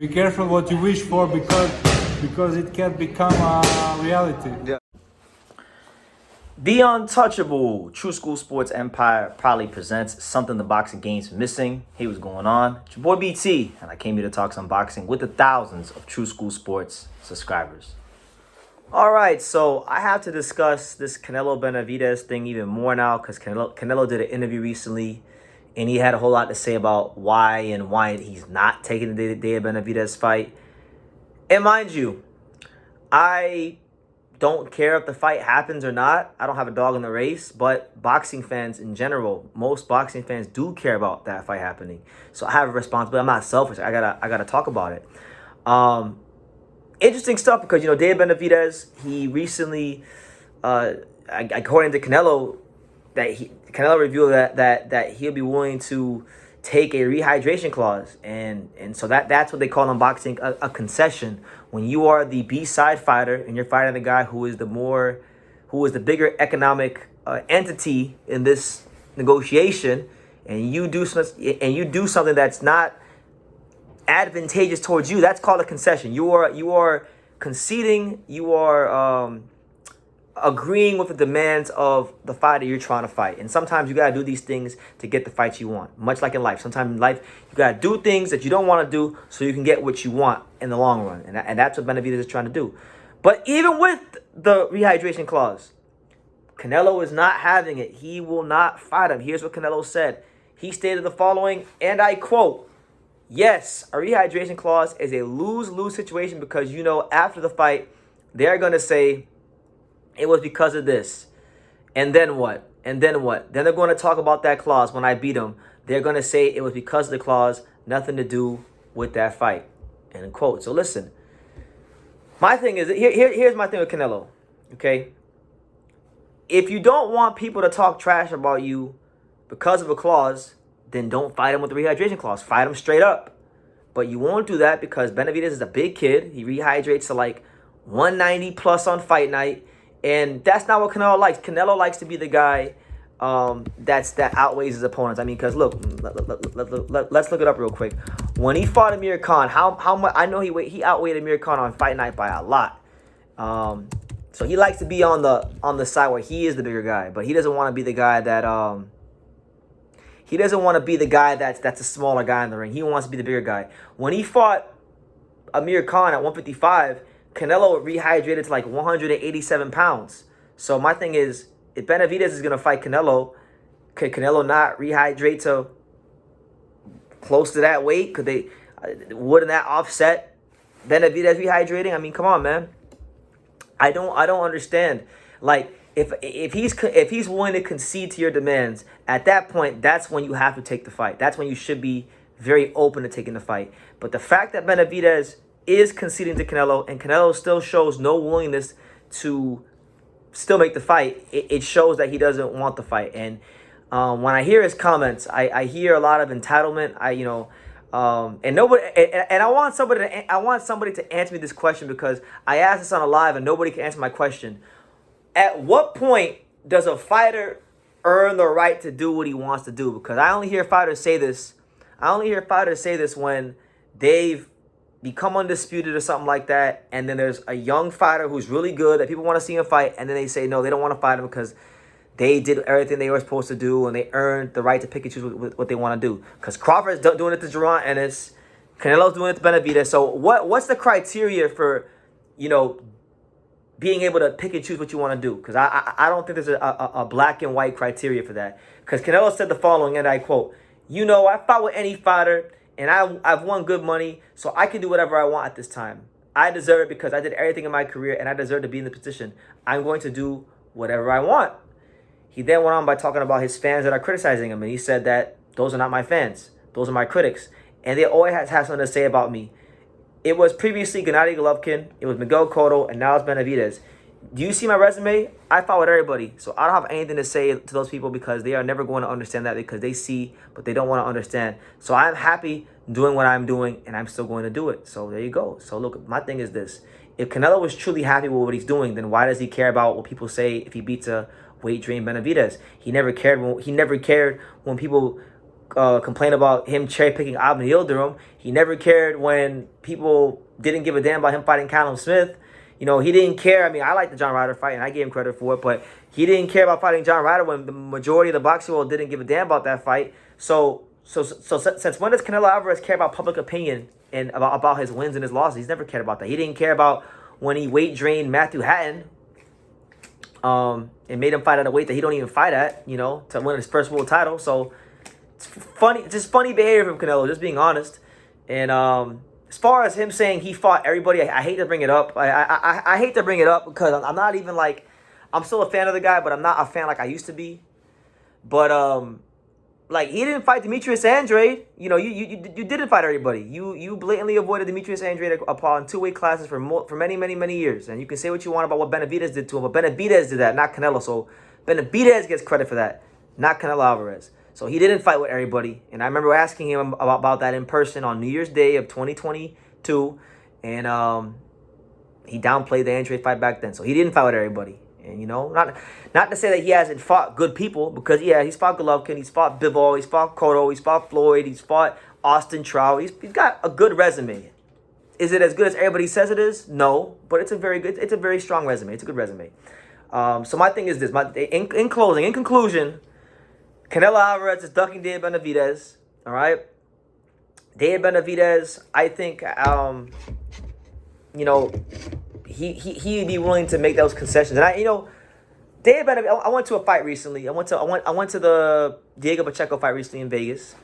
Be careful what you wish for because it can become a reality. Yeah. The Untouchable True School Sports Empire proudly presents something the boxing game's missing. Hey, what's going on? It's your boy BT, and I came here to talk some boxing with the thousands of True School Sports subscribers. All right, so I have to discuss this Canelo Benavidez thing even more now because Canelo did an interview recently, and he had a whole lot to say about why he's not taking the David Benavidez fight. And mind you, I don't care if the fight happens or not. I don't have a dog in the race, but boxing fans in general, most boxing fans do care about that fight happening. So I have a responsibility. I'm not selfish. I gotta talk about it. Interesting stuff because David Benavidez, he recently, according to Canelo, Canelo revealed that he'll be willing to take a rehydration clause, and so that's what they call in boxing a concession. When you are the B-side fighter and you're fighting the guy who is the bigger economic entity in this negotiation, and you do something that's not advantageous towards you, that's called a concession. You are conceding. You are agreeing with the demands of the fighter you're trying to fight. And sometimes you got to do these things to get the fights you want, much like in life. Sometimes in life, you got to do things that you don't want to do so you can get what you want in the long run. And that's what Benavidez is trying to do. But even with the rehydration clause, Canelo is not having it. He will not fight him. Here's what Canelo said. He stated the following, and I quote, "Yes, a rehydration clause is a lose-lose situation because, after the fight, they're going to say, it was because of this. And then what? And then what? Then they're going to talk about that clause when I beat them. They're going to say it was because of the clause, nothing to do with that fight." End quote. So listen, my thing is, here's my thing with Canelo, okay? If you don't want people to talk trash about you because of a clause, then don't fight him with the rehydration clause. Fight him straight up. But you won't do that because Benavidez is a big kid. He rehydrates to like 190 plus on fight night. And that's not what Canelo likes. Canelo likes to be the guy that outweighs his opponents. I mean, because look, let's look it up real quick. When he fought Amir Khan, how much? I know he outweighed Amir Khan on fight night by a lot. So he likes to be on the side where he is the bigger guy, but he doesn't want to be the guy that he doesn't want to be the guy that's a smaller guy in the ring. He wants to be the bigger guy. When he fought Amir Khan at 155. Canelo rehydrated to like 187 pounds. So my thing is, if Benavidez is going to fight Canelo, could Canelo not rehydrate to close to that weight? Wouldn't that offset Benavidez rehydrating? I mean, come on, man. I don't understand. Like, if he's willing to concede to your demands, at that point, that's when you have to take the fight. That's when you should be very open to taking the fight. But the fact that Benavidez is conceding to Canelo, and Canelo still shows no willingness to still make the fight, it shows that he doesn't want the fight. And when I hear his comments, I hear a lot of entitlement. And nobody, and I want somebody to answer me this question because I asked this on a live and nobody can answer my question. At what point does a fighter earn the right to do what he wants to do? Because I only hear fighters say this. When they've become undisputed or something like that, and then there's a young fighter who's really good that people want to see him fight, and then they say no, they don't want to fight him because they did everything they were supposed to do and they earned the right to pick and choose what they want to do. Because Crawford's doing it to Duran, and Canelo's doing it to Benavidez. So what's the criteria for being able to pick and choose what you want to do? Because I don't think there's a black and white criteria for that. Because Canelo said the following, and I quote, "I fought with any fighter, and I've won good money, so I can do whatever I want at this time. I deserve it because I did everything in my career, and I deserve to be in the position. I'm going to do whatever I want." He then went on by talking about his fans that are criticizing him, and he said that those are not my fans. Those are my critics, and they always have something to say about me. It was previously Gennady Golovkin, it was Miguel Cotto, and now it's Benavidez. Do you see my resume? I fought with everybody, so I don't have anything to say to those people because they are never going to understand that because they see, but they don't want to understand. So I'm happy doing what I'm doing, and I'm still going to do it. So there you go. So look, my thing is this. If Canelo was truly happy with what he's doing, then why does he care about what people say if he beats a weight-drained Benavidez? He never cared when people complain about him cherry picking Abin Yildirim. He never cared when people didn't give a damn about him fighting Callum Smith. You know, he didn't care. I mean, I like the John Ryder fight, and I gave him credit for it, but he didn't care about fighting John Ryder when the majority of the boxing world didn't give a damn about that fight. So since when does Canelo Alvarez care about public opinion and about his wins and his losses? He's never cared about that. He didn't care about when he weight drained Matthew Hatton, and made him fight at a weight that he don't even fight at, you know, to win his first world title. So it's funny, just funny behavior from Canelo, just being honest. And as far as him saying he fought everybody, I hate to bring it up. I hate to bring it up because I'm not even like, I'm still a fan of the guy, but I'm not a fan like I used to be. But like, he didn't fight Demetrius Andrade. You know, you didn't fight everybody. You blatantly avoided Demetrius Andrade upon two-weight classes for many years. And you can say what you want about what Benavidez did to him, but Benavidez did that, not Canelo. So Benavidez gets credit for that, not Canelo Alvarez. So he didn't fight with everybody. And I remember asking him about that in person on New Year's Day of 2022. And he downplayed the Andrade fight back then. So he didn't fight with everybody. And, you know, not to say that he hasn't fought good people, because, yeah, he's fought Golovkin, he's fought Bivol, he's fought Cotto, he's fought Floyd, he's fought Austin Trout. He's got a good resume. Is it as good as everybody says it is? No, but it's a very strong resume. It's a good resume. So my thing is this. In conclusion, Canelo Alvarez is ducking David Benavidez. All right? David Benavidez, I think, you know, he'd be willing to make those concessions. And David Benavidez, I went to a fight recently. I went to the Diego Pacheco fight recently in Vegas,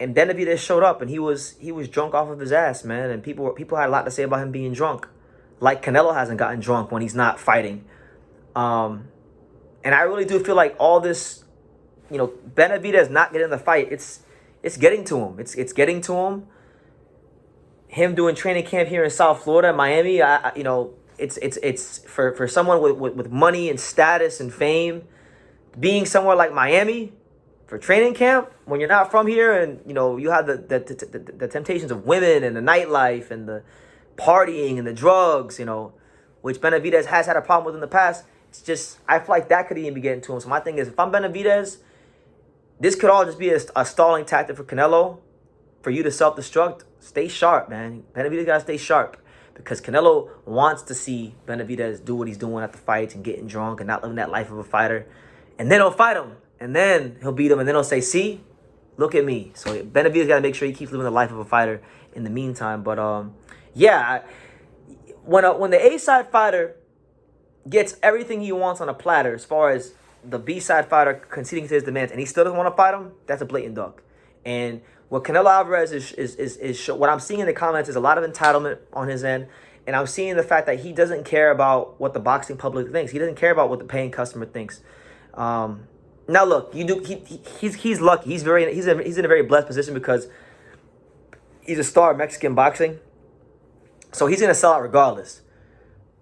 and Benavidez showed up, and he was drunk off of his ass, man. And people had a lot to say about him being drunk, like Canelo hasn't gotten drunk when he's not fighting. And I really do feel like all this, you know, Benavidez not getting the fight, it's getting to him. It's getting to him. Him doing training camp here in South Florida, Miami, you know. It's for someone with money and status and fame, being somewhere like Miami for training camp when you're not from here, and you know you have the temptations of women and the nightlife and the partying and the drugs, you know, which Benavidez has had a problem with in the past. It's just, I feel like that could even be getting to him. So my thing is, if I'm Benavidez, this could all just be a stalling tactic for Canelo, for you to self-destruct. Stay sharp, man. Benavidez gotta stay sharp. Because Canelo wants to see Benavidez do what he's doing at the fights and getting drunk and not living that life of a fighter. And then he'll fight him. And then he'll beat him. And then he'll say, see, look at me. So Benavidez got to make sure he keeps living the life of a fighter in the meantime. But, yeah, when the A-side fighter gets everything he wants on a platter, as far as the B-side fighter conceding to his demands, and he still doesn't want to fight him, that's a blatant duck. And what Canelo Alvarez is what I'm seeing in the comments is a lot of entitlement on his end, and I'm seeing the fact that he doesn't care about what the boxing public thinks. He doesn't care about what the paying customer thinks. Now look, he's lucky. He's in a very blessed position because he's a star of Mexican boxing, so he's gonna sell out regardless,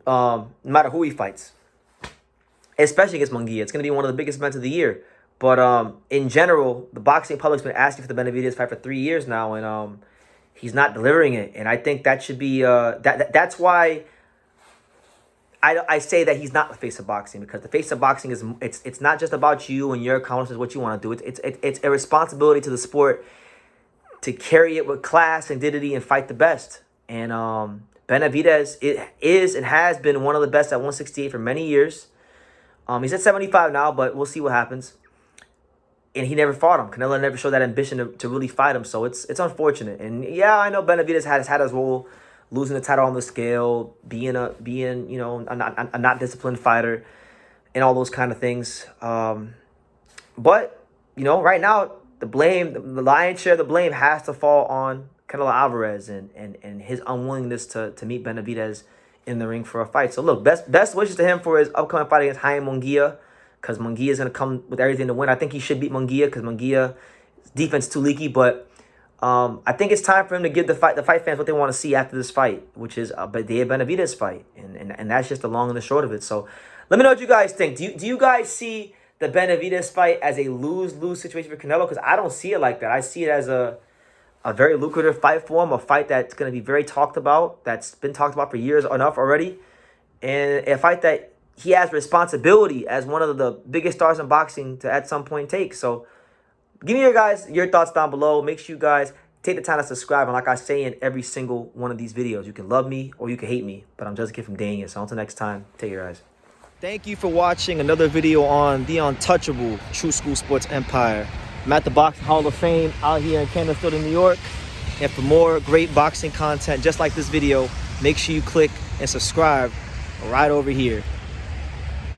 no matter who he fights, especially against Munguia. It's gonna be one of the biggest events of the year. But in general, the boxing public's been asking for the Benavidez fight for 3 years now, and he's not delivering it. And I think that should be that's why I say that he's not the face of boxing, because the face of boxing is it's not just about you and your accomplishments, what you want to do. It's a responsibility to the sport to carry it with class and dignity and fight the best. And Benavidez is and has been one of the best at 168 for many years. He's at 75 now, but we'll see what happens. And he never fought him. Canelo never showed that ambition to really fight him. So it's unfortunate. And yeah, I know Benavidez has had his role, losing the title on the scale, being you know, a not disciplined fighter, and all those kind of things. But you know, right now the lion's share of the blame has to fall on Canelo Alvarez and his unwillingness to meet Benavidez in the ring for a fight. So look, best wishes to him for his upcoming fight against Jaime Munguia, because Munguia is going to come with everything to win. I think he should beat Munguia because Munguia's defense is too leaky. But I think it's time for him to give the fight fans what they want to see after this fight, which is a David Benavidez fight. And that's just the long and the short of it. So let me know what you guys think. Do you guys see the Benavidez fight as a lose-lose situation for Canelo? Because I don't see it like that. I see it as a very lucrative fight for him, a fight that's going to be very talked about, that's been talked about for years enough already, and a fight that he has responsibility as one of the biggest stars in boxing to at some point take. So Give me your thoughts down below. Make sure you guys take the time to subscribe. And like I say in every single one of these videos, you can love me or you can hate me, but I'm just a kid from Daniel. So until next time, take care, guys. Thank you for watching another video on the untouchable True School Sports Empire. I'm at the Boxing Hall of Fame out here in Canada, New York. And for more great boxing content just like this video, make sure you click and subscribe right over here.